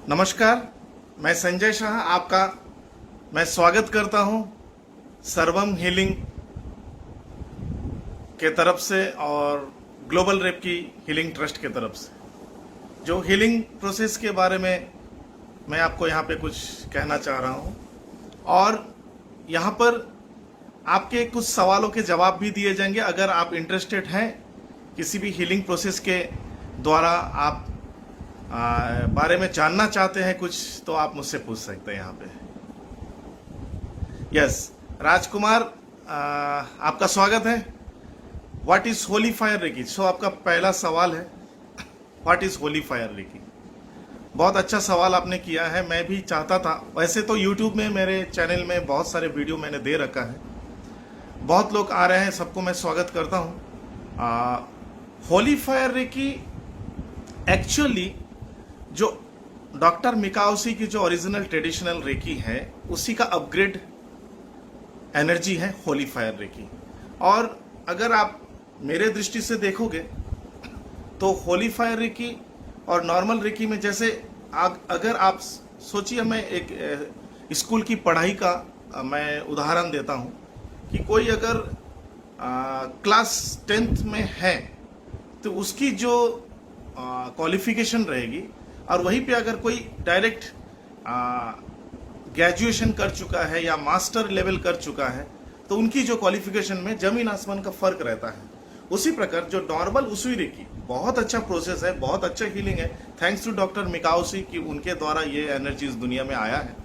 नमस्कार, मैं संजय शाह आपका मैं स्वागत करता हूं सर्वम हीलिंग के तरफ से और ग्लोबल रेप की हीलिंग ट्रस्ट के तरफ से। जो हीलिंग प्रोसेस के बारे में मैं आपको यहां पे कुछ कहना चाह रहा हूं और यहां पर आपके कुछ सवालों के जवाब भी दिए जाएंगे। अगर आप इंटरेस्टेड हैं किसी भी हीलिंग प्रोसेस के द्वारा आप बारे में जानना चाहते हैं कुछ, तो आप मुझसे पूछ सकते हैं यहाँ पे। यस राजकुमार, आपका स्वागत है। What is holy fire reiki? So आपका पहला सवाल है what is holy fire reiki. बहुत अच्छा सवाल आपने किया है। मैं भी चाहता था, वैसे तो यूट्यूब में मेरे चैनल में बहुत सारे वीडियो मैंने दे रखा है, बहुत लोग आ रहे हैं, सबको मैं स्वागत करता हूँ। होली फायर रेकी एक्चुअली जो डॉक्टर मिकाओशी की जो ओरिजिनल ट्रेडिशनल रेकी है उसी का अपग्रेड एनर्जी है होली फायर रेकी। और अगर आप मेरे दृष्टि से देखोगे तो होली फायर रेकी और नॉर्मल रेकी में, जैसे अगर आप सोचिए, मैं एक स्कूल की पढ़ाई का मैं उदाहरण देता हूं कि कोई अगर क्लास 10th में है तो उसकी जो क्वालिफिकेशन रहेगी, और वहीं पे अगर कोई डायरेक्ट ग्रेजुएशन कर चुका है या मास्टर लेवल कर चुका है तो उनकी जो क्वालिफिकेशन में जमीन आसमान का फर्क रहता है। उसी प्रकार जो नॉर्मल उसुई रेकी बहुत अच्छा प्रोसेस है, बहुत अच्छा हीलिंग है, थैंक्स टू डॉक्टर मिकाओशी कि उनके द्वारा ये एनर्जी इस दुनिया में आया है।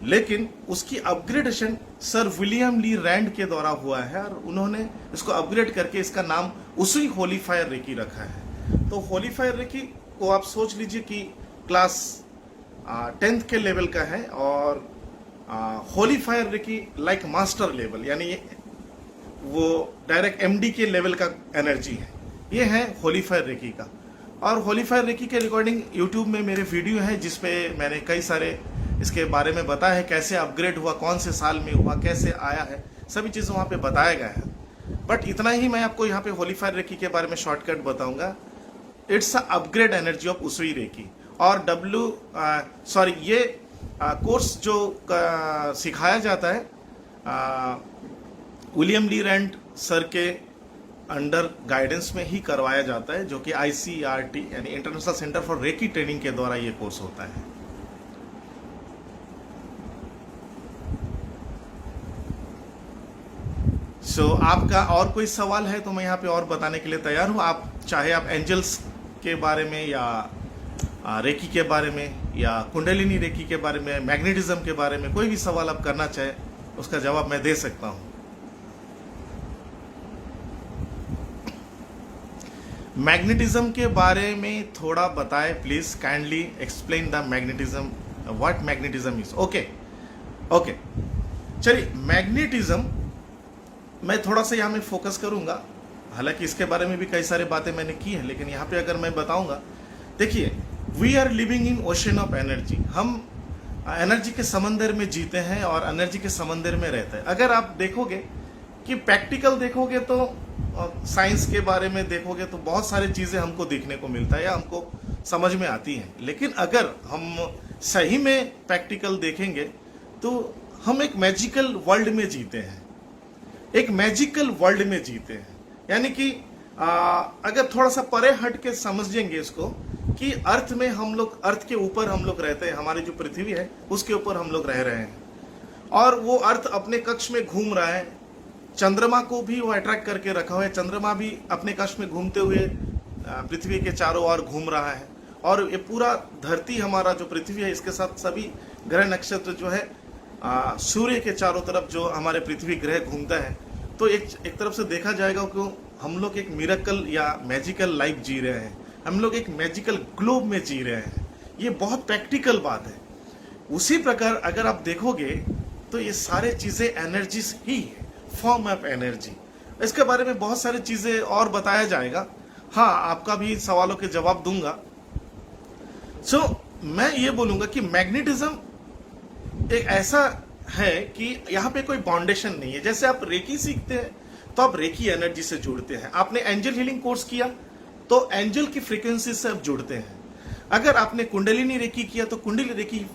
लेकिन उसकी upgradation sir William Lee Rand के द्वारा हुआ है और उन्होंने इसको अपग्रेड करके इसका नाम उसुई होली फायर रेकी रखा है। तो होली फायर रेकी को आप सोच लीजिए कि क्लास 10th के लेवल का है और holy fire reiki like master level, यानी वो डायरेक्ट एमडी के लेवल का एनर्जी है। ये है होली फायर रेकी का। और होली फायर रेकी के रिकॉर्डिंग यूट्यूब में मेरे वीडियो है जिसपे मैंने कई सारे इसके बारे में बताया है, कैसे अपग्रेड हुआ, कौन से साल में हुआ, कैसे आया है, सभी चीज़ें वहाँ पे बताया गया है। बट इतना ही मैं आपको यहाँ पे होली फायर रेकी के बारे में शॉर्टकट बताऊंगा। It's a upgrade energy of Usui reiki. और ये कोर्स जो सिखाया जाता है विलियम ली रैंड सर के अंडर गाइडेंस में ही करवाया जाता है, जो कि ICRT यानी international centre for reiki training के द्वारा ये कोर्स होता है। आपका और कोई सवाल है तो मैं यहाँ पे और बताने के लिए तैयार हूँ। आप चाहे आप एंजल्स के बारे में या रेकी के बारे में या कुंडलिनी रेकी के बारे में, मैग्नेटिज्म के बारे में, कोई भी सवाल आप करना चाहे उसका जवाब मैं दे सकता हूँ। मैग्नेटिज्म के बारे में थोड़ा बताएं please, kindly explain the magnetism, what magnetism is. Okay चलिए, मैग्नेटिज्म मैं थोड़ा सा यहाँ में फोकस करूंगा। हालांकि इसके बारे में भी कई सारी बातें मैंने की है, लेकिन यहाँ पे अगर मैं बताऊंगा, देखिए, we are living in ocean of energy. हम एनर्जी के समंदर में जीते हैं और एनर्जी के समंदर में रहते हैं। अगर आप देखोगे कि प्रैक्टिकल देखोगे तो साइंस के बारे में देखोगे तो बहुत सारी चीजें हमको देखने को मिलता है या हमको समझ में आती हैं। लेकिन अगर हम सही में प्रैक्टिकल देखेंगे तो हम एक मैजिकल वर्ल्ड में जीते हैं, एक मैजिकल वर्ल्ड में जीते हैं। यानी कि अगर थोड़ा सा परे हट के समझेंगे इसको कि अर्थ में हम लोग, अर्थ के ऊपर हम लोग रहते हैं, हमारी जो पृथ्वी है उसके ऊपर हम लोग रह रहे हैं और वो अर्थ अपने कक्ष में घूम रहा है। चंद्रमा को भी वो अट्रैक्ट करके रखा हुआ है, चंद्रमा भी अपने कक्ष में घूमते हुए पृथ्वी के चारों ओर घूम रहा है। और ये पूरा धरती, हमारा जो पृथ्वी है, इसके साथ सभी ग्रह नक्षत्र जो है सूर्य के चारों तरफ जो हमारे पृथ्वी ग्रह घूमता है। तो एक तरफ से देखा जाएगा कि हम लोग एक मिरेकल या मैजिकल लाइफ जी रहे हैं, हम लोग एक मैजिकल ग्लोब में जी रहे हैं। ये बहुत प्रैक्टिकल बात है। उसी प्रकार अगर आप देखोगे तो ये सारे चीजें एनर्जीज ही है, फॉर्म ऑफ एनर्जी। इसके बारे में बहुत सारी चीजें और बताया जाएगा। हाँ, आपका भी सवालों के जवाब दूंगा। मैं ये बोलूंगा कि मैग्नेटिज्म एक ऐसा है कि यहाँ पे कोई बाउंडेशन नहीं है। जैसे आप रेकी सीखते हैं तो आप रेकी एनर्जी से जुड़ते हैं। आपने एंजल हीलिंग कोर्स किया तो एंजल की फ्रीक्वेंसी से आप जुड़ते हैं। अगर आपने कुंडलिनी रेकी किया तो कुंडली रेकी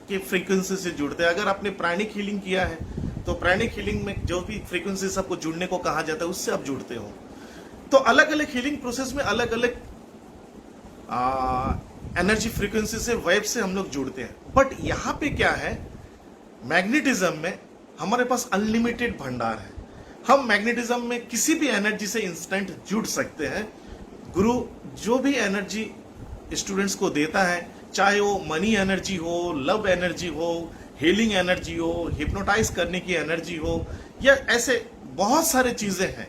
के फ्रीक्वेंसी से जुड़ते हैं। अगर आपने प्राणिक हीलिंग किया है तो प्राणिक हीलिंग में जो भी फ्रीक्वेंसी सबको जुड़ने को कहा जाता है उससे आप जुड़ते हो। तो अलग अलग हीलिंग प्रोसेस में अलग अलग एनर्जी फ्रीक्वेंसी से, वेव से हम लोग जुड़ते हैं। बट यहां पे क्या है, मैग्नेटिज्म में हमारे पास अनलिमिटेड भंडार है। हम मैग्नेटिज्म में किसी भी एनर्जी से इंस्टेंट जुड़ सकते हैं। गुरु जो भी एनर्जी स्टूडेंट्स को देता है, चाहे वो मनी एनर्जी हो, लव एनर्जी हो, हीलिंग एनर्जी हो, हिप्नोटाइज करने की एनर्जी हो, या ऐसे बहुत सारे चीजें हैं,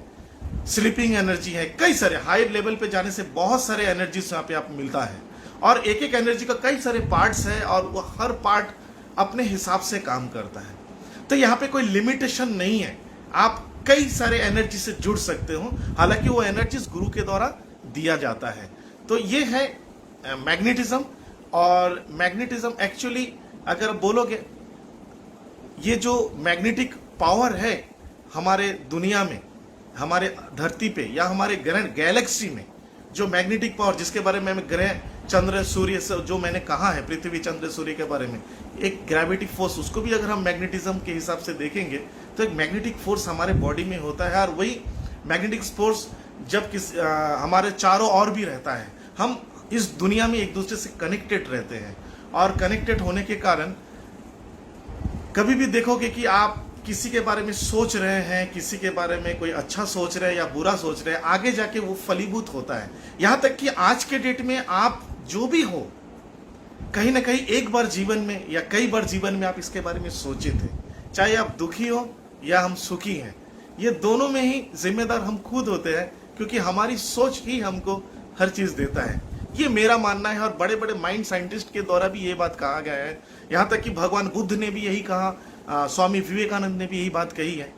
स्लीपिंग एनर्जी है, कई सारे हाई लेवल पे जाने से बहुत सारे एनर्जी यहाँ पे आप मिलता है। और एक एक एनर्जी का कई सारे पार्ट्स है और वो हर पार्ट अपने हिसाब से काम करता है। तो यहाँ पे कोई लिमिटेशन नहीं है, आप कई सारे एनर्जी से जुड़ सकते हो। हालांकि वो एनर्जीज गुरु के द्वारा दिया जाता है। तो ये है मैग्नेटिज्म। और मैग्नेटिज्म एक्चुअली अगर बोलोगे, ये जो मैग्नेटिक पावर है हमारे दुनिया में, हमारे धरती पे या हमारे ग्रह गैलेक्सी में, जो मैग्नेटिक पावर जिसके बारे में ग्रह चंद्र सूर्य से जो मैंने कहा है, पृथ्वी चंद्र सूर्य के बारे में, एक ग्रेविटी फोर्स, उसको भी अगर हम मैग्नेटिज्म के हिसाब से देखेंगे तो एक मैग्नेटिक फोर्स हमारे बॉडी में होता है। और वही मैग्नेटिक फोर्स जब हमारे चारों ओर भी रहता है, हम इस दुनिया में एक दूसरे से कनेक्टेड रहते हैं। और कनेक्टेड होने के कारण कभी भी देखोगे कि आप किसी के बारे में सोच रहे हैं, किसी के बारे में कोई अच्छा सोच रहे हैं या बुरा सोच रहे हैं, आगे जाके वो फलीभूत होता है। यहां तक कि आज के डेट में आप जो भी हो, कहीं ना कहीं एक बार जीवन में या कई बार जीवन में आप इसके बारे में सोचे थे। चाहे आप दुखी हो या हम सुखी हैं, ये दोनों में ही जिम्मेदार हम खुद होते हैं, क्योंकि हमारी सोच ही हमको हर चीज देता है। ये मेरा मानना है और बड़े बड़े माइंड साइंटिस्ट के द्वारा भी ये बात कहा गया है। यहाँ तक कि भगवान बुद्ध ने भी यही कहा, स्वामी विवेकानंद ने भी यही बात कही है।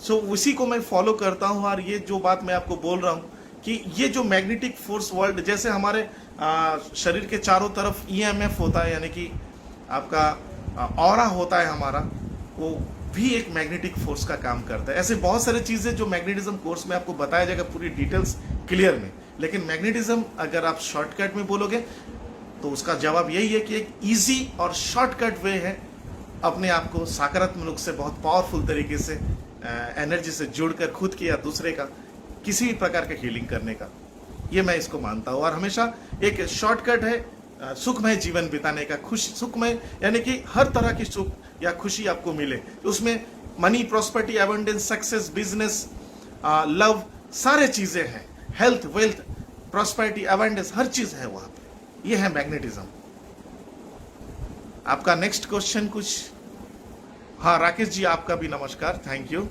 सो उसी को मैं फॉलो करता हूँ। और ये जो बात मैं आपको बोल रहा हूँ कि ये जो मैग्नेटिक फोर्स वर्ल्ड, जैसे हमारे शरीर के चारों तरफ ईएमएफ होता है, यानी कि आपका ऑरा होता है हमारा, वो भी एक मैग्नेटिक फोर्स का काम करता है। ऐसे बहुत सारी चीजें जो मैग्नेटिज्म कोर्स में आपको बताया जाएगा पूरी डिटेल्स क्लियर में। लेकिन मैग्नेटिज्म अगर आप शॉर्टकट में बोलोगे तो उसका जवाब यही है कि एक इजी और शॉर्टकट वे है अपने आप को सकारात्मक रूप से बहुत पावरफुल तरीके से एनर्जी से जुड़कर खुद की या दूसरे का किसी भी प्रकार का हीलिंग करने का। ये मैं इसको मानता हूँ। और हमेशा एक शॉर्टकट है सुखमय जीवन बिताने का। खुश सुखमय यानी कि हर तरह की सुख या खुशी आपको मिले, तो उसमें money, prosperity, abundance, success, business, love, सारे चीजें हैं। हेल्थ, वेल्थ, प्रॉस्पेरिटी, एबंडेंस, हर चीज है वहां पे। ये है मैग्नेटिज्म। आपका नेक्स्ट क्वेश्चन कुछ? हाँ राकेश जी, आपका भी नमस्कार, थैंक यू।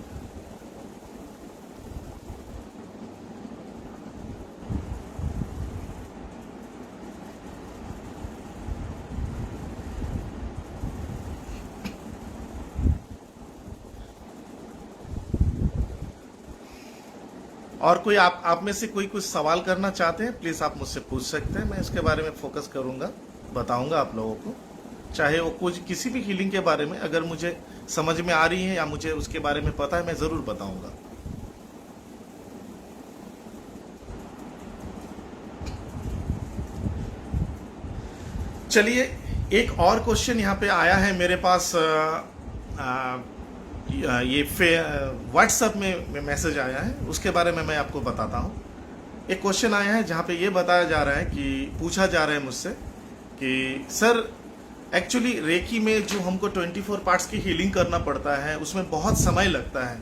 और कोई आप में से कोई कुछ सवाल करना चाहते हैं, प्लीज आप मुझसे पूछ सकते हैं। मैं इसके बारे में फोकस करूंगा, बताऊंगा आप लोगों को। चाहे वो कुछ किसी भी हीलिंग के बारे में अगर मुझे समझ में आ रही है या मुझे उसके बारे में पता है, मैं जरूर बताऊंगा। चलिए, एक और क्वेश्चन यहाँ पे आया है मेरे पास। ये व्हाट्सएप में मैसेज आया है, उसके बारे में मैं आपको बताता हूँ। एक क्वेश्चन आया है जहाँ पे ये बताया जा रहा है कि पूछा जा रहा है मुझसे कि सर एक्चुअली रेकी में जो हमको 24 पार्ट्स की हीलिंग करना पड़ता है उसमें बहुत समय लगता है,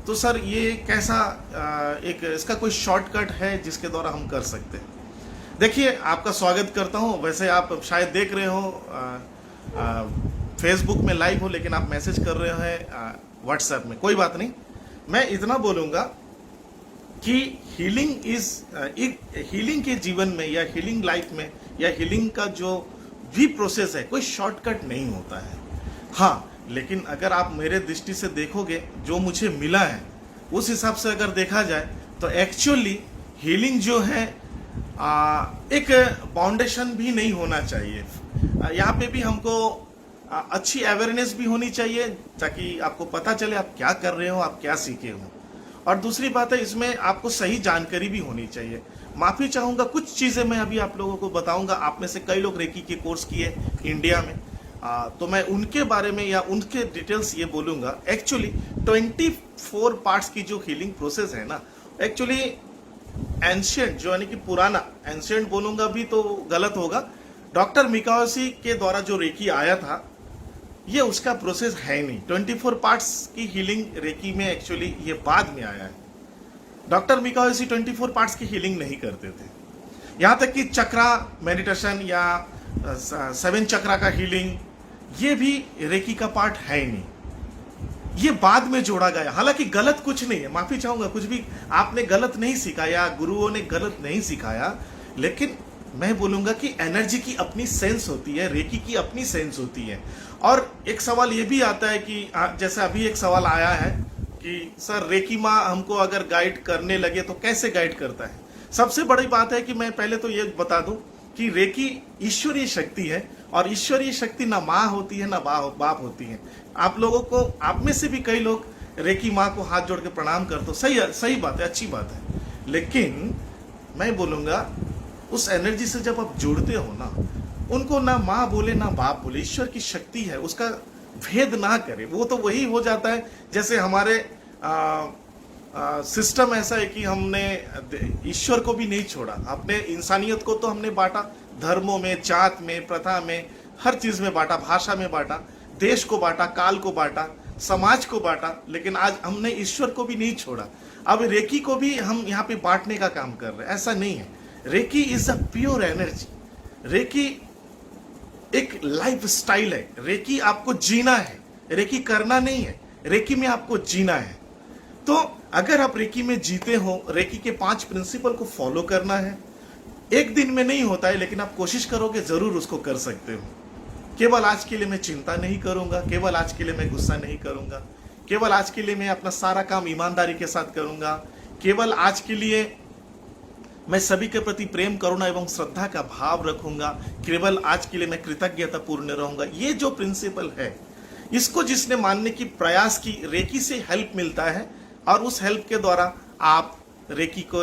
तो सर ये कैसा एक इसका कोई शॉर्टकट है जिसके द्वारा हम कर सकते हैं? देखिए, आपका स्वागत करता हूँ। वैसे आप शायद देख रहे हो फेसबुक में लाइव हो, लेकिन आप मैसेज कर रहे हैं व्हाट्सएप में, कोई बात नहीं। मैं इतना बोलूंगा कि हीलिंग के जीवन में या हीलिंग लाइफ में या हीलिंग का जो भी प्रोसेस है, कोई शॉर्टकट नहीं होता है। हाँ, लेकिन अगर आप मेरे दृष्टि से देखोगे, जो मुझे मिला है उस हिसाब से अगर देखा जाए तो एक्चुअली हीलिंग जो है एक फाउंडेशन भी नहीं होना चाहिए। यहाँ पे भी हमको अच्छी अवेयरनेस भी होनी चाहिए ताकि आपको पता चले आप क्या कर रहे हो, आप क्या सीखे हो। और दूसरी बात है, इसमें आपको सही जानकारी भी होनी चाहिए। माफी चाहूंगा, कुछ चीजें मैं अभी आप लोगों को बताऊंगा। आप में से कई लोग रेकी के कोर्स किए इंडिया में, तो मैं उनके बारे में या उनके डिटेल्स ये बोलूंगा। एक्चुअली 24 पार्ट्स की जो हीलिंग प्रोसेस है ना, एक्चुअली एंशियंट जो यानी कि पुराना, एंशियंट बोलूंगा भी तो गलत होगा, डॉक्टर मिकाओशी के द्वारा जो रेकी आया था, ये उसका प्रोसेस है नहीं। 24 पार्ट्स की हीलिंग रेकी में एक्चुअली ये बाद में आया है। डॉक्टर मिकाओशी 24 पार्ट्स की हीलिंग नहीं करते थे। यहां तक कि चक्रा मेडिटेशन या 7 चक्रा का हीलिंग, ये भी रेकी का पार्ट है ही नहीं, ये बाद में जोड़ा गया। हालांकि गलत कुछ नहीं है, माफी चाहूंगा, कुछ भी आपने गलत नहीं सिखाया, गुरुओं ने गलत नहीं सिखाया, लेकिन मैं बोलूंगा कि एनर्जी की अपनी सेंस होती है, रेकी की अपनी सेंस होती है। और एक सवाल ये भी आता है कि जैसे अभी एक सवाल आया है कि सर रेकी माँ हमको अगर गाइड करने लगे तो कैसे गाइड करता है। सबसे बड़ी बात है कि मैं पहले तो ये बता दूं कि रेकी ईश्वरीय शक्ति है, और ईश्वरीय शक्ति ना माँ होती है ना बाप होती है। आप लोगों को, आप में से भी कई लोग रेकी माँ को हाथ जोड़ के प्रणाम करते हो, सही बात है, अच्छी बात है, लेकिन मैं बोलूंगा उस एनर्जी से जब आप जुड़ते हो ना, उनको ना माँ बोले ना बाप बोले, ईश्वर की शक्ति है, उसका भेद ना करे। वो तो वही हो जाता है जैसे हमारे सिस्टम ऐसा है कि हमने ईश्वर को भी नहीं छोड़ा, अपने इंसानियत को तो हमने बांटा, धर्मों में, जात में, प्रथा में, हर चीज में बांटा, भाषा में बांटा, देश को बांटा, काल को बांटा, समाज को बांटा, लेकिन आज हमने ईश्वर को भी नहीं छोड़ा। अब रेकी को भी हम यहाँ पे बांटने का काम कर रहे हैं, ऐसा नहीं है। Reiki is a pure energy. Reiki एक लाइफ स्टाइल है। रेकी आपको जीना है, रेकी करना नहीं है, रेकी में आपको जीना है। तो अगर आप रेकी में जीते हो, रेकी के 5 प्रिंसिपल को फॉलो करना है। एक दिन में नहीं होता है, लेकिन आप कोशिश करोगे जरूर उसको कर सकते हो। केवल आज के लिए मैं चिंता नहीं करूंगा, केवल आज के लिए मैं गुस्सा नहीं करूंगा, केवल आज के लिए मैं अपना सारा काम ईमानदारी के साथ करूंगा, केवल आज के लिए मैं सभी के प्रति प्रेम, करुणा एवं श्रद्धा का भाव रखूंगा, केवल आज के लिए मैं कृतज्ञता पूर्ण रहूंगा। ये जो प्रिंसिपल है, इसको जिसने मानने की प्रयास की, रेकी से हेल्प मिलता है, और उस हेल्प के द्वारा आप रेकी को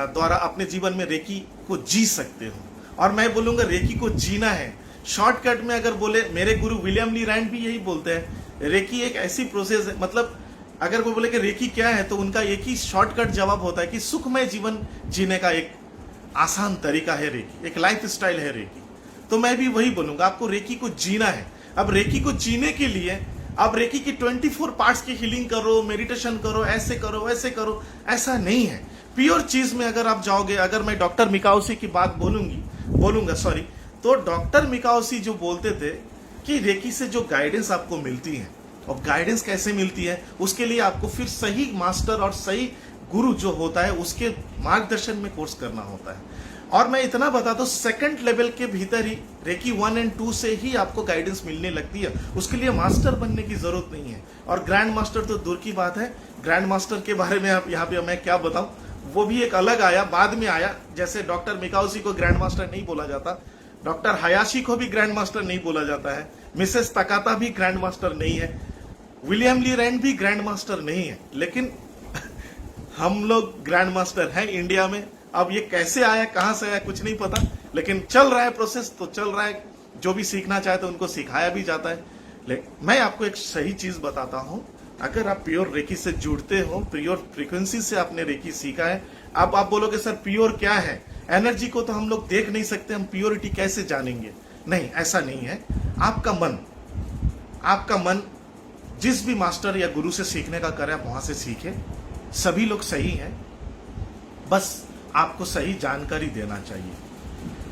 द्वारा अपने जीवन में रेकी को जी सकते हो। और मैं बोलूंगा रेकी को जीना है। शॉर्टकट में अगर बोले, मेरे गुरु विलियम ली रैंड भी यही बोलते हैं, रेकी एक ऐसी प्रोसेस है, मतलब अगर वो बोले कि रेकी क्या है, तो उनका एक ही शॉर्टकट जवाब होता है कि सुखमय जीवन जीने का एक आसान तरीका है रेकी, एक लाइफ स्टाइल है रेकी। तो मैं भी वही बोलूंगा, आपको रेकी को जीना है। अब रेकी को जीने के लिए आप रेकी की 24 पार्ट्स की हीलिंग करो, मेडिटेशन करो, ऐसे करो वैसे करो, ऐसा नहीं है। प्योर चीज में अगर आप जाओगे, अगर मैं डॉक्टर मिकाओशी की बात बोलूंगा तो डॉक्टर मिकाओशी जो बोलते थे कि रेकी से जो गाइडेंस आपको मिलती है, और गाइडेंस कैसे मिलती है, उसके लिए आपको फिर सही मास्टर और सही गुरु जो होता है उसके मार्गदर्शन में कोर्स करना होता है। और मैं इतना बता दूं, 2nd लेवल के भीतर ही रेकी 1 और 2 से ही आपको गाइडेंस मिलने लगती है, उसके लिए मास्टर बनने की जरूरत नहीं है। और ग्रैंड मास्टर तो दूर की बात है, ग्रैंड मास्टर के बारे में आप यहाँ पे मैं क्या बताऊं, वो भी एक अलग आया, बाद में आया। जैसे डॉक्टर मिकाओशी को ग्रैंड मास्टर नहीं बोला जाता, डॉक्टर हयाशी को भी ग्रैंड मास्टर नहीं बोला जाता है, मिसेस तकाता भी ग्रैंड मास्टर नहीं है, विलियम ली रैंड भी ग्रैंड मास्टर नहीं है, लेकिन हम लोग ग्रैंड मास्टर हैं इंडिया में। अब ये कैसे आया, कहां से आया, कुछ नहीं पता, लेकिन चल रहा है प्रोसेस, तो चल रहा है। जो भी सीखना चाहते हैं उनको सिखाया भी जाता है। लेकिन मैं आपको एक सही चीज बताता हूं, अगर आप प्योर रेकी से जुड़ते हो, प्योर फ्रीक्वेंसी से आपने रेकी सीखा है, अब आप बोलोगे सर प्योर क्या है, एनर्जी को तो हम लोग देख नहीं सकते, हम प्योरिटी कैसे जानेंगे। नहीं, ऐसा नहीं है। आपका मन जिस भी मास्टर या गुरु से सीखने का करे, आप वहां से सीखे। सभी लोग सही हैं, बस आपको सही जानकारी देना चाहिए,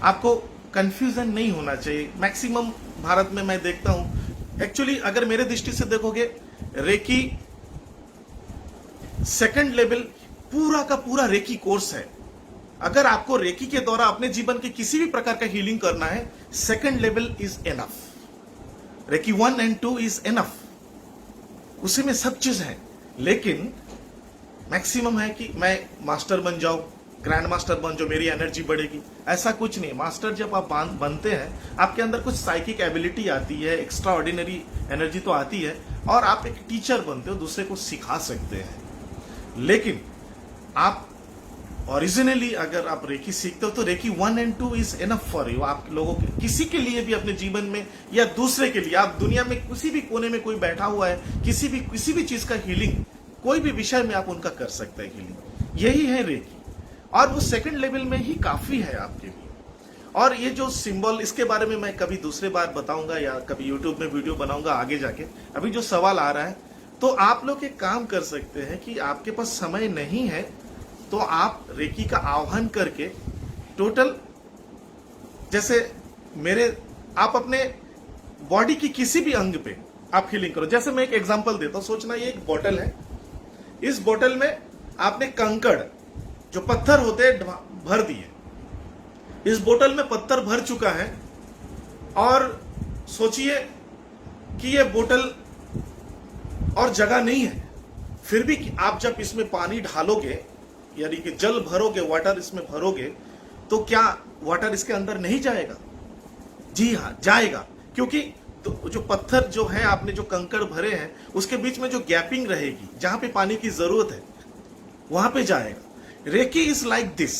आपको कंफ्यूजन नहीं होना चाहिए। मैक्सिमम भारत में मैं देखता हूं, एक्चुअली अगर मेरे दृष्टि से देखोगे, रेकी 2nd लेवल पूरा का पूरा रेकी कोर्स है। अगर आपको रेकी के द्वारा अपने जीवन के किसी भी प्रकार का हीलिंग करना है, 2nd level is enough. Recce 1 और 2 इज एनफ, उसी में सब चीज है। लेकिन मैक्सिमम है कि मैं मास्टर बन जाऊं, ग्रैंड मास्टर बन जाओ, मेरी एनर्जी बढ़ेगी, ऐसा कुछ नहीं। मास्टर जब आप बनते हैं, आपके अंदर कुछ साइकिक एबिलिटी आती है, एक्स्ट्रा ऑर्डिनरी एनर्जी तो आती है, और आप एक टीचर बनते हो, दूसरे को सिखा सकते हैं। लेकिन आप ओरिजिनली अगर आप रेकी सीखते हो तो reiki 1 and 2 is enough for you. आप लोगों के किसी के लिए भी अपने जीवन में या दूसरे के लिए, आप दुनिया में किसी भी कोने में कोई बैठा हुआ है, किसी भी चीज का हीलिंग, कोई भी विषय में आप उनका कर सकते हैं हीलिंग। यही है रेकी, और वो सेकंड लेवल में ही काफी है आपके लिए। और ये जो सिंबल, इसके बारे में मैं कभी दूसरे बार बताऊंगा या कभी यूट्यूब में वीडियो बनाऊंगा आगे जाके। अभी जो सवाल आ रहा है, तो आप लोग एक काम कर सकते हैं कि आपके पास समय नहीं है तो आप रेकी का आह्वान करके टोटल, जैसे आप अपने बॉडी की किसी भी अंग पे आप हीलिंग करो। जैसे मैं एक एग्जांपल देता हूं, सोचना ये एक बोतल है, इस बोतल में आपने कंकड़ जो पत्थर होते हैं भर दिए, इस बोतल में पत्थर भर चुका है, और सोचिए कि ये बोतल और जगह नहीं है, फिर भी आप जब इसमें पानी डालोगे, यानी कि जल भरोगे, वाटर इसमें भरोगे, तो क्या वाटर इसके अंदर नहीं जाएगा? जी हाँ, जाएगा, क्योंकि तो जो पत्थर जो है, आपने जो कंकड़ भरे हैं, उसके बीच में जो गैपिंग रहेगी, जहां पे पानी की जरूरत है वहां पे जाएगा। Reiki is like this.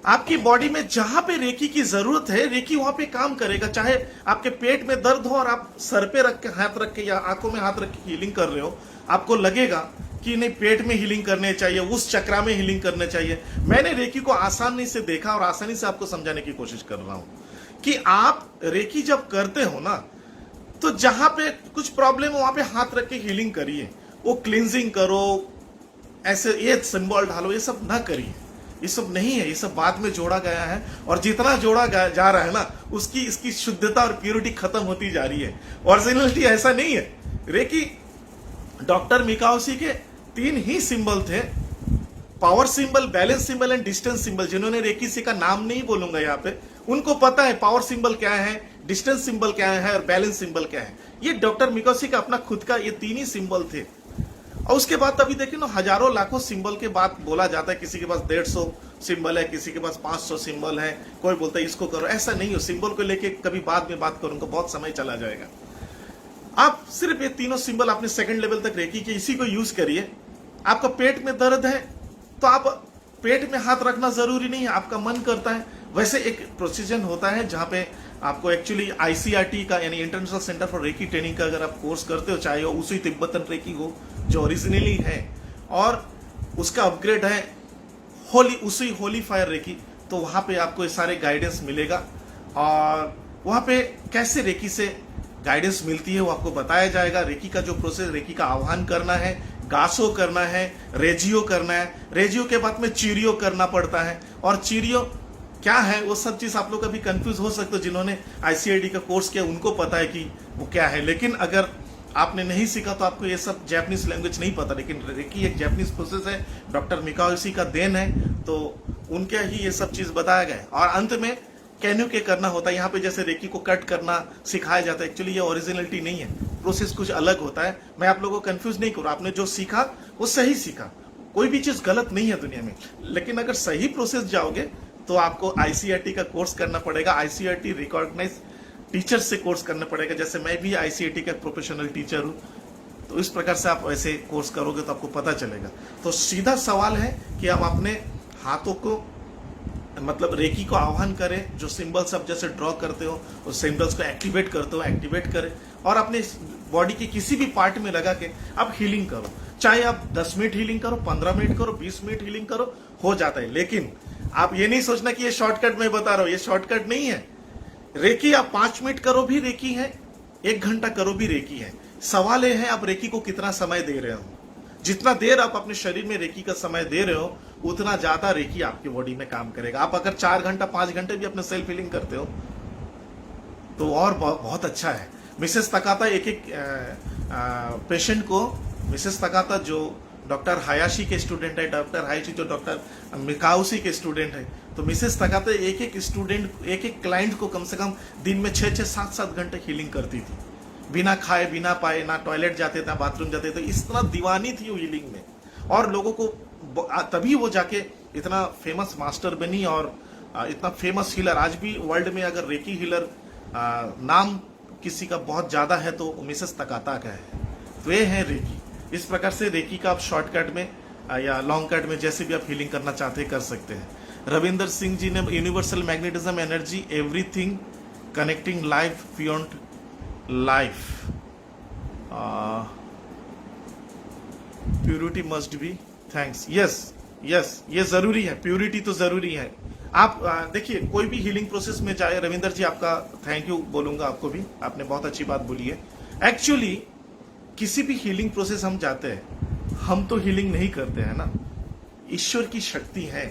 आपकी बॉडी में जहां पे रेकी की जरूरत है, रेकी वहां पे काम करेगा। चाहे आपके पेट में दर्द हो और आप सर पे रख के, हाथ रख के या आंखों में हाथ रख के हीलिंग कर रहे हो, आपको लगेगा कि नहीं, पेट में हीलिंग करने चाहिए, उस चक्रा में हीलिंग करने चाहिए। मैंने रेकी को आसानी से देखा और आसानी से आपको समझाने की कोशिश कर रहा हूं कि आप रेकी जब करते हो ना, तो जहां पे कुछ प्रॉब्लम हो वहां पे हाथ रख के हीलिंग करिए। वो क्लींजिंग करो, ऐसे ये सिंबल डालो, ये सब ना करिए। ये सब नहीं है, ये सब बाद में जोड़ा गया है, और जितना जोड़ा जा रहा है ना, इसकी शुद्धता और प्योरिटी खत्म होती जा रही है। ओरिजिनलिटी ऐसा नहीं है। रेकी डॉक्टर मिकाओशी के 3 ही सिंबल थे, power symbol, balance symbol and distance symbol. जिन्होंने रेकी से का नाम नहीं बोलूंगा यहाँ पे, उनको पता है पावर सिंबल क्या है, डिस्टेंस सिंबल क्या है और बैलेंस सिंबल क्या है। ये डॉक्टर मिकाओशी का अपना खुद का ये 3 ही सिंबल थे। और उसके बाद अभी देखिए ना, हजारों लाखों सिंबल के बाद बोला जाता है, किसी के पास 150 सिंबल है, किसी के पास 500 सिंबल है, कोई बोलता है इसको करो। ऐसा नहीं हो। सिंबल को लेके कभी बाद में बात करूंगा, बहुत समय चला जाएगा। आप सिर्फ ये तीनों सिंबल अपने सेकंड लेवल तक रेकी के इसी को यूज करिए। आपका पेट में दर्द है तो आप पेट में हाथ रखना जरूरी नहीं है, आपका मन करता है। वैसे एक प्रोसीजर होता है जहां पे आपको एक्चुअली ICRT का, यानी international centre for reiki training का अगर आप कोर्स करते हो, चाहे वो उसी तिब्बतन रेकी हो जो ओरिजिनली है, और उसका अपग्रेड है उसी होली फायर रेकी, तो वहां पे आपको ये सारे गाइडेंस मिलेगा। और वहां पे कैसे रेकी से गाइडेंस मिलती है वो आपको बताया जाएगा। रेकी का जो प्रोसेस, रेकी का आह्वान करना है, गासो करना है, रेजियो करना है, रेजियो के बाद में चीरियो करना पड़ता है। और चीरियो क्या है, वो सब चीज आप लोग अभी कंफ्यूज हो सकते हो। जिन्होंने ICRT का कोर्स किया उनको पता है कि वो क्या है, लेकिन अगर आपने नहीं सीखा तो आपको ये सब जैपनीज लैंग्वेज नहीं पता। लेकिन रेकी एक जैपनीज प्रोसेस है, डॉक्टर मिकाओशी का देन है, तो उनके ही ये सब चीज बताया गया है। और अंत में कैन्यू के करना होता है। यहाँ पे जैसे रेकी को कट करना सिखाया जाता है, एक्चुअली ये ओरिजिनलिटी नहीं है, प्रोसेस कुछ अलग होता है। मैं आप लोगों को कंफ्यूज नहीं करूँ, आपने जो सीखा वो सही सीखा, कोई भी चीज गलत नहीं है दुनिया में। लेकिन अगर सही प्रोसेस जाओगे तो आपको ICRT का कोर्स करना पड़ेगा, ICRT रिकॉग्नाइज टीचर से कोर्स करना पड़ेगा। जैसे मैं भी ICRT का प्रोफेशनल टीचर हूँ, तो इस प्रकार से आप ऐसे कोर्स करोगे तो आपको पता चलेगा। तो सीधा सवाल है कि आप अपने हाथों को, मतलब रेकी को आह्वान करें, जो सिंबल्स आप जैसे ड्रॉ करते हो उस सिंबल्स को एक्टिवेट करते हो, एक्टिवेट करें, और अपने बॉडी के किसी भी पार्ट में लगा के आप हीलिंग करो। चाहे आप 10 मिनट हीलिंग करो, 15 मिनट करो, 20 मिनट हीलिंग करो, हो जाता है। लेकिन आप ये नहीं सोचना कि ये शॉर्टकट मैं बता रहा हूं, ये शॉर्टकट नहीं है। रेकी आप 5 मिनट करो भी रेकी है, 1 घंटा करो भी रेकी है। सवाल ये है आप रेकी को कितना समय दे रहे हो। जितना देर आप अपने शरीर में रेकी का समय दे रहे हो, उतना ज्यादा रेकी आपकी बॉडी में काम करेगा। आप अगर 4 घंटा 5 घंटे भी अपने सेल्फ हीलिंग करते हो तो और बहुत अच्छा है। मिसेस तकाता एक पेशेंट को, मिसेस तकाता जो डॉक्टर हायाशी के स्टूडेंट है, डॉक्टर हायाशी जो डॉक्टर मिकाओशी के स्टूडेंट है, तो मिसेस तकाता एक स्टूडेंट, एक क्लाइंट को कम से कम दिन में 6-6, 7-7 घंटे हीलिंग करती थी, बिना खाए बिना पाए, ना टॉयलेट जाते थे ना बाथरूम जाते थे। इतना दीवानी थी वो हीलिंग में, और लोगों को तभी वो जाके इतना फेमस मास्टर बनी और इतना फेमस हीलर। आज भी वर्ल्ड में अगर रेकी हीलर नाम किसी का बहुत ज्यादा है तो मिसेस तकाता का है। तो ये है रेकी। इस प्रकार से रेकी का आप शॉर्टकट में या लॉन्ग कट में, जैसे भी आप हीलिंग करना चाहते हैं कर सकते हैं। रविंदर सिंह जी ने universal magnetism energy everything connecting life beyond life, purity must be, thanks, yes yes, ये जरूरी है, प्योरिटी तो जरूरी है। आप देखिए कोई भी हीलिंग प्रोसेस में जाए, रविंदर जी आपका थैंक यू बोलूंगा आपको भी, आपने बहुत अच्छी बात बोली है। एक्चुअली किसी भी हीलिंग प्रोसेस हम जाते हैं, हम तो हीलिंग नहीं करते हैं ना, ईश्वर की शक्ति है,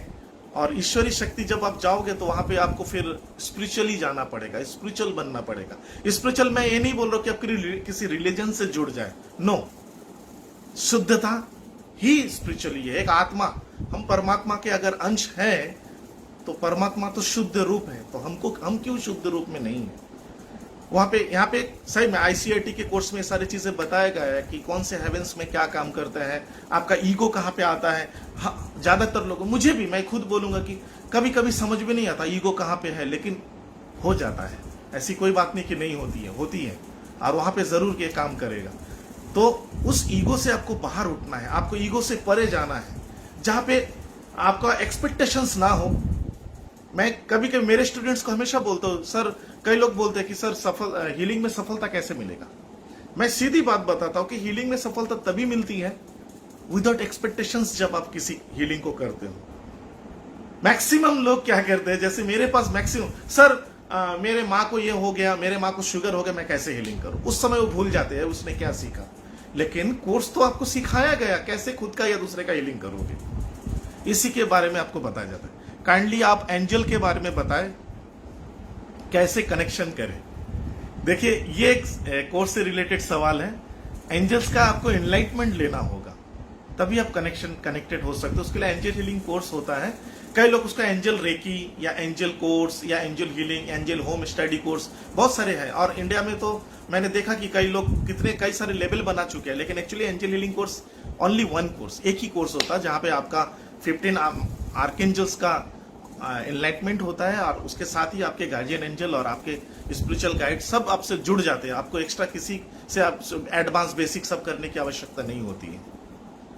और ईश्वरी शक्ति जब आप जाओगे तो वहां पे आपको फिर स्पिरिचुअली जाना पड़ेगा, स्पिरिचुअल बनना पड़ेगा। स्पिरिचुअल मैं ये नहीं बोल रहा कि आप किसी रिलीजन से जुड़ जाए, नो, शुद्धता ही स्पिरिचुअली है। एक आत्मा, हम परमात्मा के अगर अंश हैं तो परमात्मा तो शुद्ध रूप है, तो हम क्यों शुद्ध रूप में नहीं है? वहां पे यहाँ पे सही में आईसीआईटी के कोर्स में सारी चीजें बताया गया है कि कौन से हेवेंस में क्या काम करते हैं, आपका ईगो कहाँ पे आता है। हाँ, ज्यादातर लोगों, मुझे भी, मैं खुद बोलूंगा कि कभी कभी समझ में नहीं आता ईगो कहाँ पे है, लेकिन हो जाता है। ऐसी कोई बात नहीं कि नहीं होती है, होती है, और वहां पे जरूर ये काम करेगा। तो उस ईगो से आपको बाहर उठना है, आपको ईगो से परे जाना है, जहां पे आपका एक्सपेक्टेशंस ना हो। मैं कभी कभी मेरे स्टूडेंट्स को हमेशा बोलता हूँ, सर, कई लोग बोलते हैं कि सर हीलिंग में सफलता कैसे मिलेगा। मैं सीधी बात बताता हूं कि हीलिंग में सफलता तभी मिलती है विदाउट एक्सपेक्टेशंस, जब आप किसी हीलिंग को करते हो। मैक्सिमम लोग क्या करते हैं, जैसे मेरे पास मैक्सिमम, सर मेरे माँ को ये हो गया, मेरे माँ को शुगर हो गया, मैं कैसे हीलिंग करूं। उस समय वो भूल जाते हैं उसने क्या सीखा, लेकिन कोर्स तो आपको सिखाया गया कैसे खुद का या दूसरे का हीलिंग करोगे, इसी के बारे में आपको बताया जाता है। काइंडली आप एंजल के बारे में बताएं, कैसे कनेक्शन करें। देखिए ये एक कोर्स से रिलेटेड सवाल है। एंजल्स का आपको एनलाइटमेंट लेना होगा, तभी आप कनेक्टेड हो सकते हो। उसके लिए एंजल हीलिंग कोर्स होता है। कई लोग उसका एंजल रेकी या एंजल कोर्स या angel healing, angel home study course, बहुत सारे हैं। और इंडिया में तो मैंने देखा कि कई लोग कई सारे लेवल बना चुके हैं, लेकिन actually angel healing course only one course, एक ही कोर्स होता है, जहां पे आपका 15 आर्कएंजल्स का एनलाइटमेंट होता है, और उसके साथ ही आपके गार्जियन एंजल और आपके स्पिरिचुअल गाइड सब आपसे जुड़ जाते हैं। आपको एक्स्ट्रा किसी से आप एडवांस बेसिक सब करने की आवश्यकता नहीं होती है।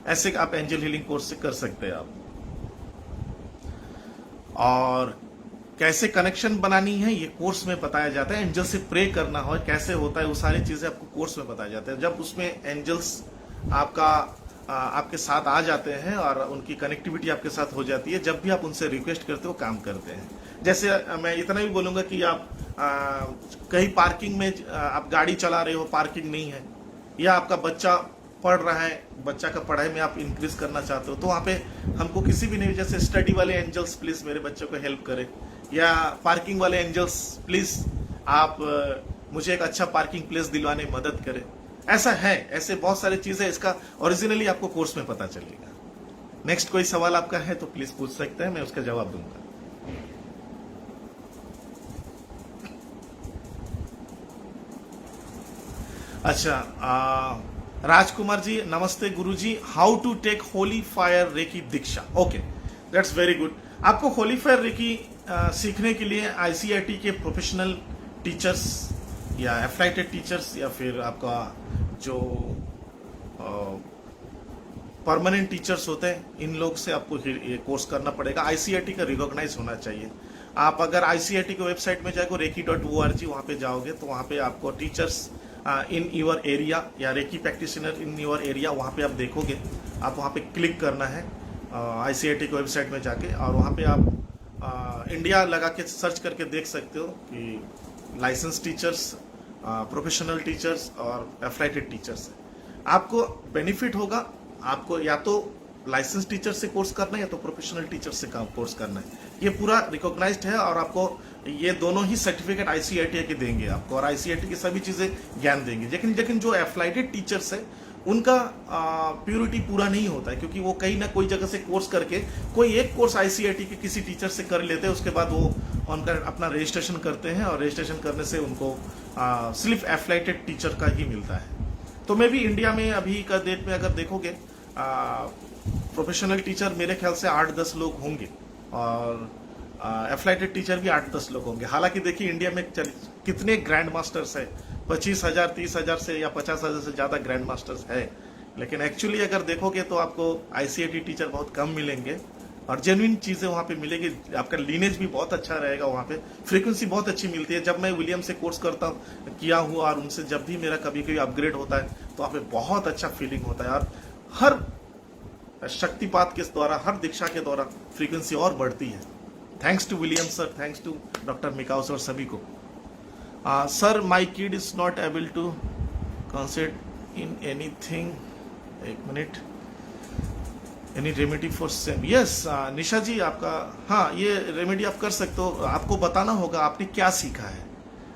ऐसे आप एंजल हीलिंग कोर्स से कर सकते हैं आप। और कैसे कनेक्शन बनानी है ये कोर्स में बताया जाता है। एंजल से प्रे करना हो कैसे होता है, वो सारी चीजें आपको कोर्स में बताया जाता है। जब उसमें एंजल्स आपके साथ आ जाते हैं और उनकी कनेक्टिविटी आपके साथ हो जाती है, जब भी आप उनसे रिक्वेस्ट करते हो काम करते हैं। जैसे मैं इतना भी बोलूंगा कि आप कहीं पार्किंग में आप गाड़ी चला रहे हो, पार्किंग नहीं है, या आपका बच्चा पढ़ रहा है, बच्चा का पढ़ाई में आप इंक्रीज करना चाहते हो, तो वहां पे हमको किसी भी नहीं, जैसे स्टडी वाले एंजल्स प्लीज मेरे बच्चों को हेल्प करें, या पार्किंग वाले एंजल्स प्लीज आप मुझे एक अच्छा पार्किंग प्लेस दिलवाने में मदद करें। ऐसा है, ऐसे बहुत सारी चीजें, इसका ओरिजिनली आपको कोर्स में पता चलेगा। नेक्स्ट कोई सवाल आपका है तो प्लीज पूछ सकते हैं, मैं उसका जवाब दूंगा। अच्छा, राजकुमार जी नमस्ते गुरुजी, how to take holy fire reiki दीक्षा। Okay, that's very good. आपको होली फायर रेकी सीखने के लिए आईसीआईटी के प्रोफेशनल टीचर्स या एफ्लाइटेड टीचर्स या फिर आपका जो परमानेंट टीचर्स होते हैं, इन लोग से आपको ये कोर्स करना पड़ेगा। आईसीआईटी का रिकॉग्नाइज होना चाहिए। आप अगर आईसीआईटी की वेबसाइट में जाएगा reiki.org, वहां पे जाओगे तो वहां पे आपको टीचर्स इन योर एरिया या reiki practitioner in your area, वहां पे आप देखोगे। आप वहां पे क्लिक करना है आईसीआईटी की वेबसाइट में जाके, और वहां पे आप इंडिया लगा के सर्च करके देख सकते हो कि लाइसेंस टीचर्स, प्रोफेशनल टीचर्स और एफ्लाइटेड टीचर्स है। आपको बेनिफिट होगा, आपको या तो लाइसेंस टीचर से कोर्स करना है या तो प्रोफेशनल टीचर से कोर्स करना है। ये पूरा रिकॉग्नाइज्ड है, और आपको ये दोनों ही सर्टिफिकेट आईसीआईटी के देंगे आपको, और आईसीआईटी की सभी चीजें ज्ञान देंगे। लेकिन जो एफ्लाइटेड टीचर्स है उनका प्योरिटी पूरा नहीं होता है, क्योंकि वो कहीं ना कोई जगह से कोर्स करके कोई एक कोर्स आईसीआईटी के किसी टीचर से कर लेते हैं, उसके बाद वो उनका अपना रजिस्ट्रेशन करते हैं, और रजिस्ट्रेशन करने से उनको सिर्फ एफ्लाइटेड टीचर का ही मिलता है। तो मैं भी इंडिया में अभी का डेट में अगर देखोगे प्रोफेशनल टीचर मेरे ख्याल से 8-10 लोग होंगे, और एफ्लाइटेड टीचर भी 8-10 लोग होंगे। हालांकि देखिए इंडिया में कितने ग्रैंड मास्टर्स है, 25,000 30,000 से या 50,000 से ज्यादा ग्रैंड मास्टर्स है लेकिन एक्चुअली अगर देखोगे तो आपको आईसीआईटी टीचर बहुत कम मिलेंगे और जेन्युइन चीजें वहां पे मिलेगी। आपका लीनेज भी बहुत अच्छा रहेगा, वहां पे फ्रीक्वेंसी बहुत अच्छी मिलती है। जब मैं विलियम से कोर्स किया हूँ और उनसे जब भी मेरा कभी कभी अपग्रेड होता है तो वहां पे बहुत अच्छा फीलिंग होता है और हर शक्तिपात के द्वारा, हर दीक्षा के द्वारा फ्रीक्वेंसी और बढ़ती है। Thanks to William sir, thanks to doctor मिकाउस और सभी को। Sir my kid is not able to concentrate in anything, एक minute, any remedy for same. Yes Nisha ji, आपका हाँ ये रेमेडी आप कर सकते हो। आपको बताना होगा आपने क्या सीखा है।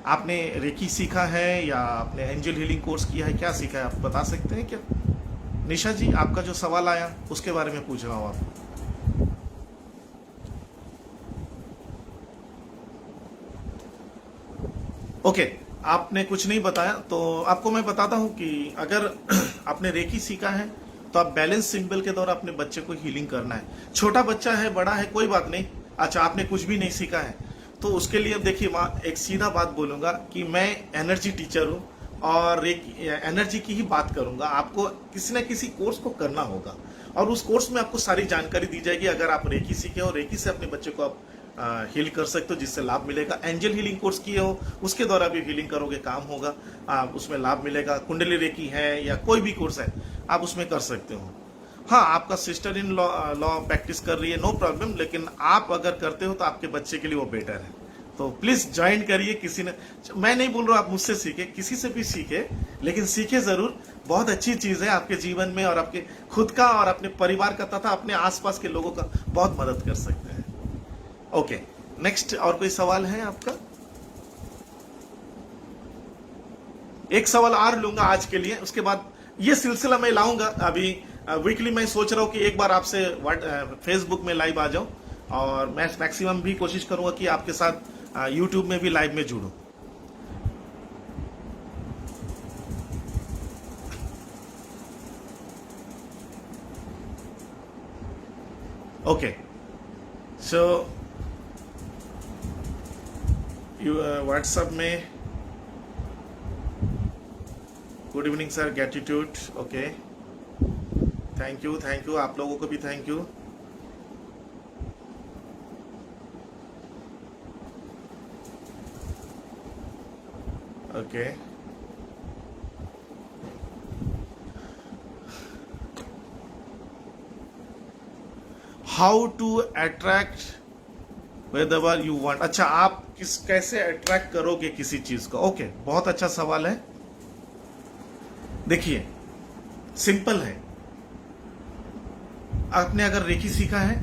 आपने रेकी सीखा है या आपने एंजल हीलिंग कोर्स किया है, क्या सीखा है आप बता सकते हैं क्या? निशा जी, आपका जो सवाल आया उसके बारे में पूछ रहा हूँ आपको। ओके, आपने कुछ नहीं बताया तो आपको मैं बताता हूं कि अगर आपने रेकी सीखा है तो आप बैलेंस सिंबल के द्वारा अपने बच्चे को हीलिंग करना है। छोटा बच्चा है, बड़ा है, कोई बात नहीं। अच्छा, आपने कुछ भी नहीं सीखा है तो उसके लिए देखिए, वहां एक सीधा बात बोलूंगा कि मैं एनर्जी टीचर हूं और एनर्जी की ही बात करूंगा। आपको किसी न किसी कोर्स को करना होगा और उस कोर्स में आपको सारी जानकारी दी जाएगी। अगर आप रेकी सीखे हो, रेकी से अपने बच्चे को आप हील कर सकते हो, जिससे लाभ मिलेगा। एंजल हीलिंग कोर्स किए हो, उसके द्वारा भी हीलिंग करोगे, काम होगा, उसमें लाभ मिलेगा। कुंडली रेकी है या कोई भी कोर्स है, आप उसमें कर सकते हो। हाँ, आपका सिस्टर इन लॉ प्रैक्टिस कर रही है, नो प्रॉब्लम, लेकिन आप अगर करते हो तो आपके बच्चे के लिए वो बेटर है। तो प्लीज ज्वाइन करिए। किसी ने, मैं नहीं बोल रहा आप मुझसे सीखे, किसी से भी सीखे, लेकिन सीखे जरूर। बहुत अच्छी चीज है आपके जीवन में और आपके खुद का और अपने परिवार का तथा अपने आसपास के लोगों का बहुत मदद कर सकते हैं। ओके, नेक्स्ट और कोई सवाल है आपका? एक सवाल और लूंगा आज के लिए, उसके बाद ये सिलसिला मैं लाऊंगा। अभी वीकली मैं सोच रहा हूं कि एक बार आपसे फेसबुक में लाइव आ जाऊं और मैं मैक्सिमम भी कोशिश करूंगा कि आपके साथ यूट्यूब में भी लाइव में जुड़ूं। ओके, सो व्हाट्सएप में good evening sir, gratitude. Okay, thank you, आप लोगों को भी thank you. Okay, how to attract whether you want. अच्छा, आप कैसे अट्रैक्ट करोगे किसी चीज को? ओके, बहुत अच्छा सवाल है। देखिए, सिंपल है। आपने अगर रेकी सीखा है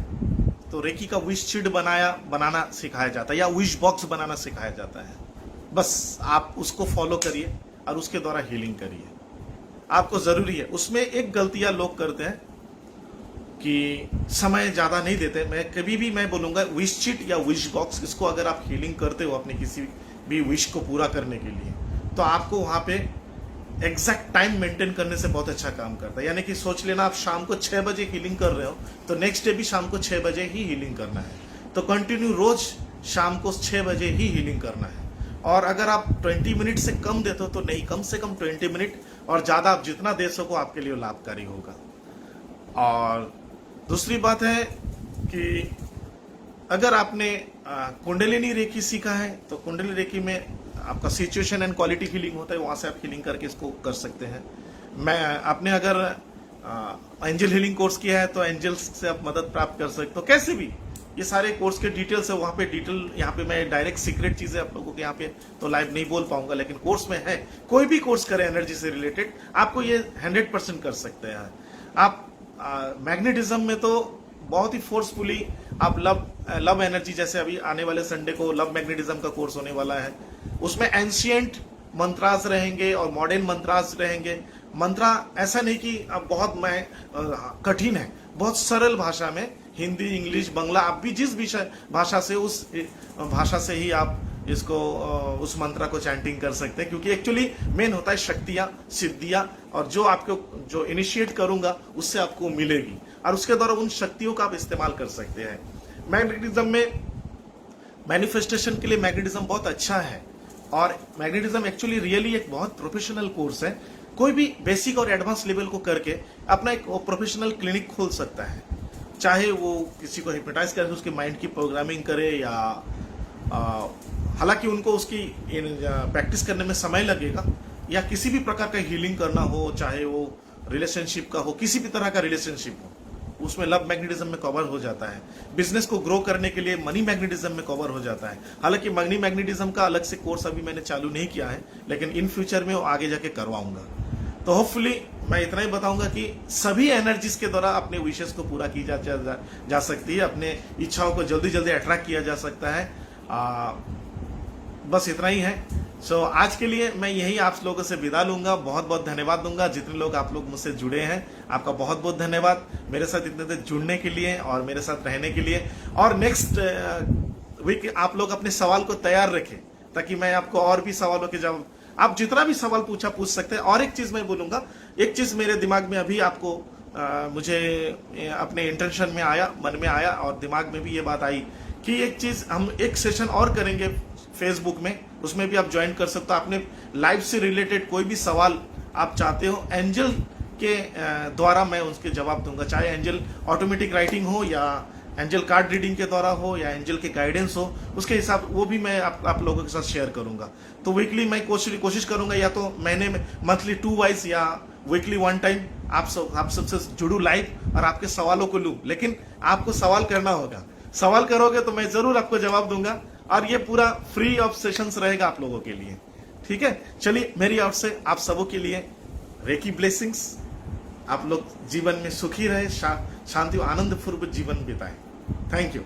तो रेकी का विश शीट बनाना सिखाया जाता है या विश बॉक्स बनाना सिखाया जाता है। बस आप उसको फॉलो करिए और उसके द्वारा हीलिंग करिए, आपको जरूरी है। उसमें एक गलतियां लोग करते हैं कि समय ज्यादा नहीं देते। मैं बोलूंगा विश शीट या विश बॉक्स, इसको अगर आप हीलिंग करते हो अपने किसी भी विश को पूरा करने के लिए, तो आपको वहां पे एग्जैक्ट टाइम मेंटेन करने से बहुत अच्छा काम करता है। यानी कि सोच लेना, आप शाम को 6 बजे हीलिंग कर रहे हो तो नेक्स्ट डे भी शाम को 6 बजे ही हीलिंग करना है। तो कंटिन्यू रोज शाम को 6 बजे ही हीलिंग करना है। और अगर आप 20 मिनट से कम देते हो तो नहीं, कम से कम 20 मिनट, और ज्यादा आप जितना दे सको आपके लिए लाभकारी होगा। और दूसरी बात है कि अगर आपने कुंडलिनी रेकी सीखा है तो कुंडलिनी रेकी में आपका सिचुएशन एंड क्वालिटी हीलिंग होता है, वहां से आप हीलिंग करके इसको कर सकते हैं। आपने अगर एंजल हीलिंग कोर्स किया है तो एंजल्स से आप मदद प्राप्त कर सकते हो। कैसे भी, ये सारे कोर्स के डिटेल्स है वहां पे। यहाँ पे मैं डायरेक्ट सीक्रेट चीजें आप लोगों के यहाँ पे तो लाइव नहीं बोल पाऊंगा, लेकिन कोर्स में है। कोई भी कोर्स करे एनर्जी से रिलेटेड, आपको ये 100% कर सकते हैं आप। मैग्नेटिज्म में तो बहुत ही फोर्सफुली आप लव एनर्जी, जैसे अभी आने वाले संडे को लव मैग्नेटिज्म का कोर्स होने वाला है। उसमें एंशिएंट मंत्रास रहेंगे और मॉडर्न मंत्रास रहेंगे। मंत्रा ऐसा नहीं कि अब बहुत कठिन है, बहुत सरल भाषा में, हिंदी, इंग्लिश, बंगला, आप भी जिस भाषा से, उस भाषा से ही आप इसको उस मंत्र को चैंटिंग कर सकते हैं। क्योंकि एक्चुअली मेन होता है शक्तियां, सिद्धियां, और जो आपको जो इनिशिएट करूंगा उससे आपको मिलेगी और उसके द्वारा उन शक्तियों का आप इस्तेमाल कर सकते हैं। मैग्नेटिज्म में मैनिफेस्टेशन के लिए मैग्नेटिज्म बहुत अच्छा है और मैग्नेटिज्म एक्चुअली रियली एक बहुत प्रोफेशनल कोर्स है। कोई भी बेसिक और एडवांस लेवल को करके अपना एक प्रोफेशनल क्लिनिक खोल सकता है। चाहे वो किसी को हिप्नोटाइज करके उसके माइंड की प्रोग्रामिंग करे या हालांकि उनको उसकी प्रैक्टिस करने में समय लगेगा, या किसी भी प्रकार का हीलिंग करना हो, चाहे वो रिलेशनशिप का हो, किसी भी तरह का रिलेशनशिप हो, उसमें लव मैग्नेटिज्म में कवर हो जाता है। बिजनेस को ग्रो करने के लिए मनी मैग्नेटिज्म में कवर हो जाता है। हालांकि मनी मैग्नेटिज्म का अलग से कोर्स अभी मैंने चालू नहीं किया है, लेकिन इन फ्यूचर में वो आगे जाके करवाऊंगा। तो होपफुली मैं इतना ही बताऊंगा कि सभी एनर्जीज के द्वारा अपने विशेष को पूरा की जा सकती है, अपने इच्छाओं को जल्दी जल्दी अट्रैक्ट किया जा सकता है। बस इतना ही है। सो आज के लिए मैं यही आप लोगों से विदा लूंगा। बहुत बहुत धन्यवाद दूंगा जितने लोग आप लोग मुझसे जुड़े हैं, आपका बहुत बहुत धन्यवाद मेरे साथ इतने देर जुड़ने के लिए और मेरे साथ रहने के लिए। और नेक्स्ट वीक आप लोग अपने सवाल को तैयार रखें ताकि मैं आपको और भी सवालों के जवाब, आप जितना भी सवाल पूछ सकते हैं। और एक चीज मैं बोलूंगा, एक चीज मेरे दिमाग में अभी आपको मुझे अपने इंटेंशन में आया, मन में आया और दिमाग में भी ये बात आई कि एक चीज हम एक सेशन और करेंगे फेसबुक में, उसमें भी आप ज्वाइन कर सकते हो। आपने लाइफ से रिलेटेड कोई भी सवाल आप चाहते हो, एंजल के द्वारा मैं उसके जवाब दूंगा, चाहे एंजल ऑटोमेटिक राइटिंग हो या एंजल कार्ड रीडिंग के द्वारा हो या एंजल के गाइडेंस हो, उसके हिसाब वो भी मैं आप लोगों के साथ शेयर करूंगा। तो वीकली मैं कोशिश करूंगा, या तो महीने में मंथली 2 वाइज या वीकली 1 टाइम आप सबसे जुड़ू लाइव और आपके सवालों को लूं। लेकिन आपको सवाल करना होगा, सवाल करोगे तो मैं जरूर आपको जवाब दूंगा और ये पूरा फ्री ऑफ सेशंस रहेगा आप लोगों के लिए। ठीक है, चलिए मेरी ओर से आप सबों के लिए रेकी ब्लेसिंग्स। आप लोग जीवन में सुखी रहे, शांति और आनंदपूर्वक जीवन बिताएं। Thank you.